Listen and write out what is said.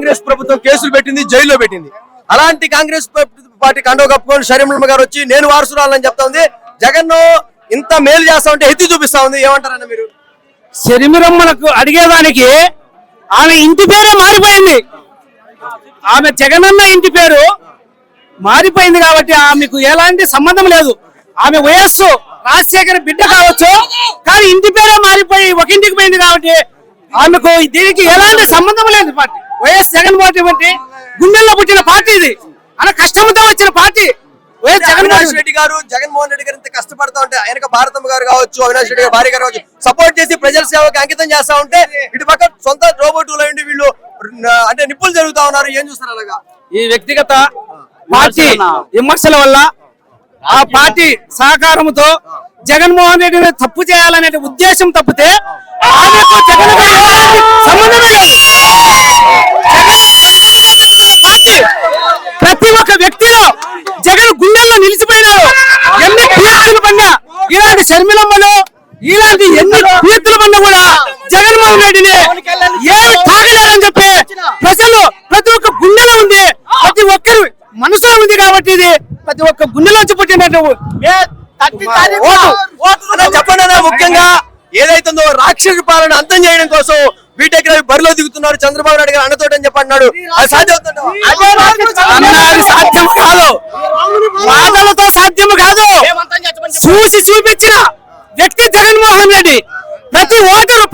కాంగ్రెస్ ప్రభుత్వం కేసులు పెట్టింది, జైల్లో పెట్టింది. అలాంటి కాంగ్రెస్ పార్టీ కండవ కప్పుకొని షర్మిలమ్మ గారు వచ్చి నేను వారసురాలని చెప్తా ఉంది. జగన్ ఇంత మేలు చేస్తా ఉంటే ఎత్తి చూపిస్తా ఉంది. ఏమంటారన్న మీరు? షర్మిలమ్మలకు అడిగేదానికి ఆమె ఇంటి పేరే మారిపోయింది. ఆమె జగనన్న ఇంటి పేరు మారిపోయింది కాబట్టి ఆమెకు ఎలాంటి సంబంధం లేదు. ఆమె వయస్సు రాజశేఖర బిడ్డ కావచ్చు, కానీ ఇంటి పేరే మారిపోయి ఒక ఇంటికి పోయింది కాబట్టి ఆమెకు దీనికి ఎలాంటి సంబంధం లేదు. పార్టీ వైఎస్ జగన్మోహన్ రెడ్డి గుండెల్లో పుట్టిన పార్టీ, ఇది అలా కష్టంతో వచ్చిన పార్టీ. అవినాష్ రెడ్డి గారు, జగన్మోహన్ రెడ్డి గారు ఇంత కష్టపడతా ఉంటే ఆయనకు భారతమ్మ గారు కావచ్చు, అవినాష్ రెడ్డి గారు భార్య గారు కావచ్చు సపోర్ట్ చేసి ప్రజల సేవకు అంకితం చేస్తా ఉంటే ఇటు పక్క సొంత రోబోటులు అయ్యి వీళ్ళు అంటే నిప్పులు జరుగుతా ఉన్నారు. ఏం చూస్తారు? అలాగా ఈ వ్యక్తిగత పార్టీ విమర్శల వల్ల ఆ పార్టీ సహకారంతో జగన్మోహన్ రెడ్డిని తప్పు చేయాలనే ఉద్దేశం తప్పితే ఆమెకు జగన్ సంబంధమే పార్టీ. ప్రతి ఒక్క వ్యక్తిలో జగన్ గుండెల్లో నిలిచిపోయినాడు. ఎన్ని కీర్తులు పడినా ఇలాంటి షర్మిలమ్మలు, ఇలాంటి ఎన్ని కీర్తులు పడినా కూడా జగన్మోహన్ రెడ్డిని ఏమి తాగలేరని చెప్పి ప్రజలు ప్రతి ఒక్క గుండెలో ఉంది, ప్రతి ఒక్కరి మనసులో ఉంది. కాబట్టి ఇది ప్రతి ఒక్క గుండెలోంచి పుట్టినట్టు చెప్పండి. ముఖ్యంగా ఏదైతుందో రాక్షస పాలన అంతం చేయడం కోసం బీటెక్ రవి బరిలో దిగుతున్నారు. చంద్రబాబు నాయుడు గారు అన్నతోటి అని చెప్పన్నాడు. అది సాధ్యం కాదు, మాటలతో సాధ్యం కాదు. చూసి చూపించిన వ్యక్తి జగన్మోహన్ రెడ్డి. ప్రతి ఓటరు